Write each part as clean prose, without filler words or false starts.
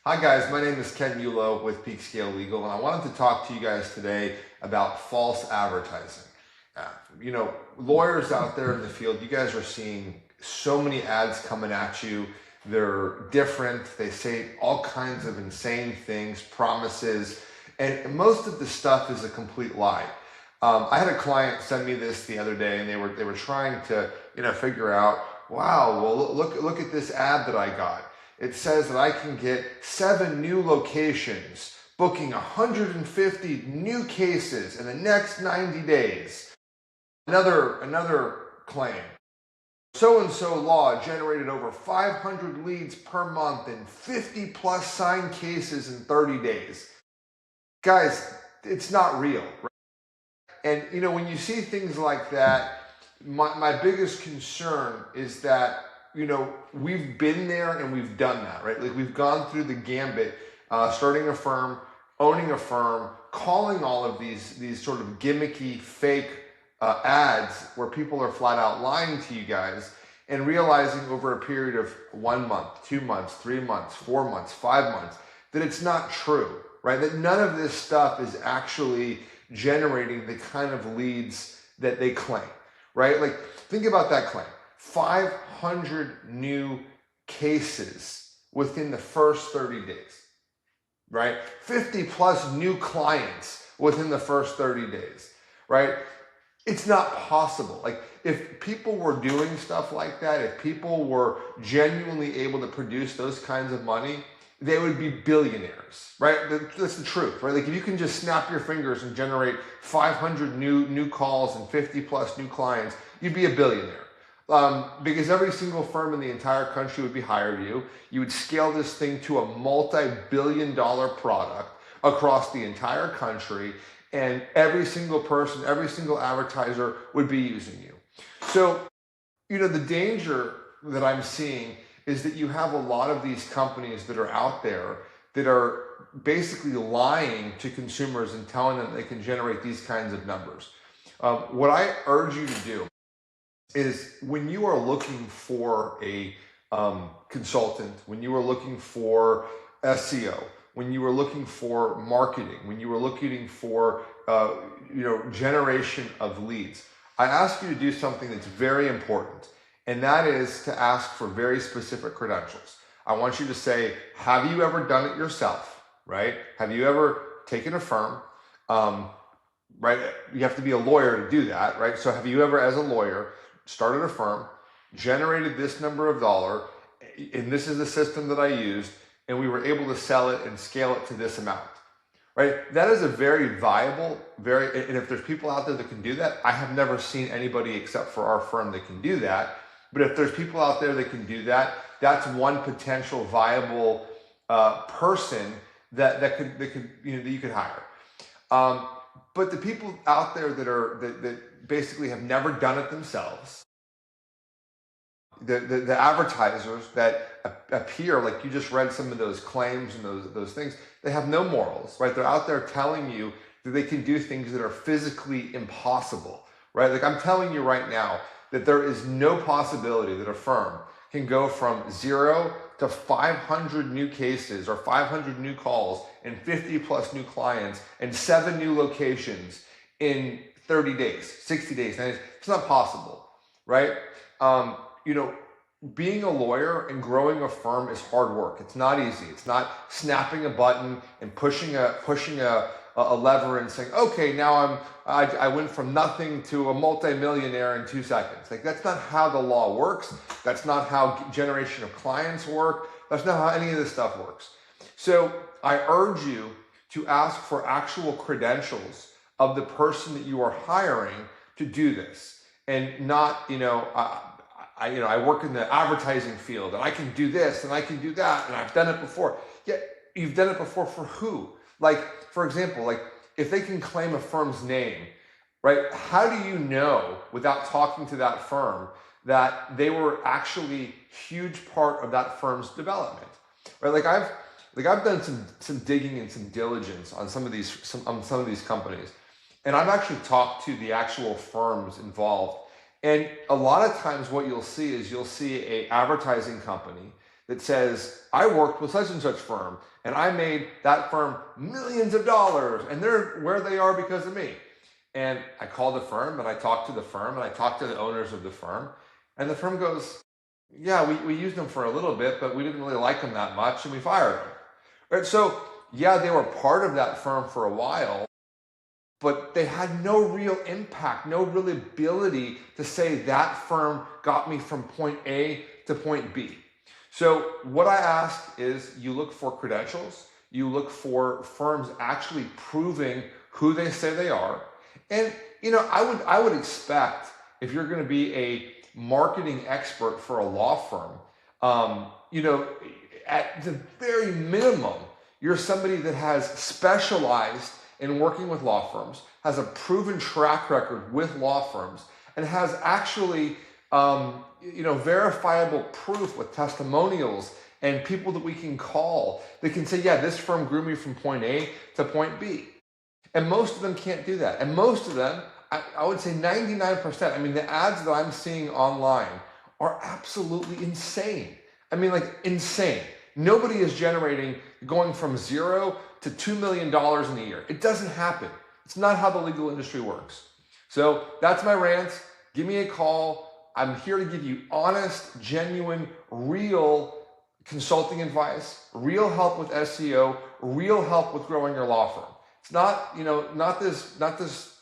Hi guys, my name is Ken Mulo with Peak Scale Legal, and I wanted to talk to you guys today about false advertising. Lawyers out there in the field, you guys are seeing so many ads coming at you. They're different. They say all kinds of insane things, promises, and most of the stuff is a complete lie. I had a client send me this the other day, and they were trying to figure out, wow, well look at this ad that I got. It says that I can get 7 new locations, booking 150 new cases in the next 90 days. Another claim. So-and-so law generated over 500 leads per month and 50 plus signed cases in 30 days. Guys, it's not real. Right? And when you see things like that, my biggest concern is that we've been there and we've done that, right? Like we've gone through the gambit, starting a firm, owning a firm, calling all of these sort of gimmicky, fake ads where people are flat out lying to you guys, and realizing over a period of 1 month, 2 months, 3 months, 4 months, 5 months, that it's not true, right? That none of this stuff is actually generating the kind of leads that they claim, right? Like think about that claim. 500 new cases within the first 30 days, right? 50 plus new clients within the first 30 days, right? It's not possible. Like if people were doing stuff like that, if people were genuinely able to produce those kinds of money, they would be billionaires, right? That's the truth, right? Like if you can just snap your fingers and generate 500 new calls and 50 plus new clients, you'd be a billionaire. Because every single firm in the entire country would be hiring you. You would scale this thing to a multi-billion-dollar product across the entire country, and every single person, every single advertiser would be using you. So, the danger that I'm seeing is that you have a lot of these companies that are out there that are basically lying to consumers and telling them they can generate these kinds of numbers. What I urge you to do is when you are looking for a consultant, when you are looking for SEO, when you are looking for marketing, when you are looking for generation of leads, I ask you to do something that's very important, and that is to ask for very specific credentials. I want you to say, have you ever done it yourself, right? Have you ever taken a firm, right? You have to be a lawyer to do that, right? So have you ever, as a lawyer, started a firm, generated this number of dollars, and this is the system that I used, and we were able to sell it and scale it to this amount, right? That is a very viable, and if there's people out there that can do that, I have never seen anybody except for our firm that can do that. But if there's people out there that can do that, that's one potential viable person that you could hire. But the people out there that basically have never done it themselves, the advertisers that appear, like you just read some of those claims and those things, they have no morals, right? They're out there telling you that they can do things that are physically impossible, right? Like I'm telling you right now that there is no possibility that a firm can go from 0 to 500 new cases or 500 new calls and 50 plus new clients and 7 new locations in 30 days, 60 days. It's not possible, right? Being a lawyer and growing a firm is hard work. It's not easy. It's not snapping a button and pushing a lever and saying, okay, now I went from nothing to a multimillionaire in 2 seconds. Like that's not how the law works. That's not how generation of clients work. That's not how any of this stuff works. So I urge you to ask for actual credentials of the person that you are hiring to do this, and not, I work in the advertising field and I can do this and I can do that and I've done it before. Yeah, you've done it before for who? Like, for example, like if they can claim a firm's name, right? How do you know without talking to that firm that they were actually a huge part of that firm's development, right? Like I've done some digging and some diligence on some of these companies, and I've actually talked to the actual firms involved. And a lot of times what you'll see is you'll see a advertising company that says, I worked with such and such firm and I made that firm millions of dollars and they're where they are because of me. And I called the firm and I talked to the firm and I talked to the owners of the firm, and the firm goes, yeah, we used them for a little bit, but we didn't really like them that much and we fired them. Right? So yeah, they were part of that firm for a while, but they had no real impact, no real ability to say that firm got me from point A to point B. So what I ask is you look for credentials, you look for firms actually proving who they say they are. And I would expect, if you're going to be a marketing expert for a law firm, at the very minimum, you're somebody that has specialized in working with law firms, has a proven track record with law firms, and has actually verifiable proof with testimonials and people that we can call that can say, yeah, this firm grew me from point A to point B. And most of them can't do that. And most of them, I would say 99%, I mean, the ads that I'm seeing online are absolutely insane. I mean, like insane. Nobody is generating going from 0 to $2 million in a year. It doesn't happen. It's not how the legal industry works. So that's my rant. Give me a call. I'm here to give you honest, genuine, real consulting advice, real help with SEO, real help with growing your law firm. It's not, not this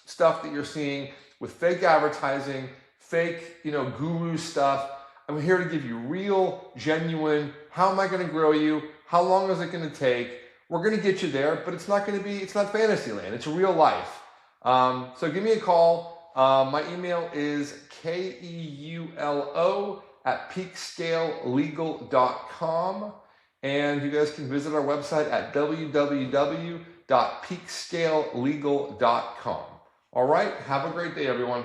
stuff that you're seeing with fake advertising, fake, guru stuff. I'm here to give you real, genuine, how am I going to grow you? How long is it going to take? We're going to get you there, but it's not fantasy land. It's real life. So give me a call. My email is keulo@peakscalelegal.com. And you guys can visit our website at www.peakscalelegal.com. All right. Have a great day, everyone.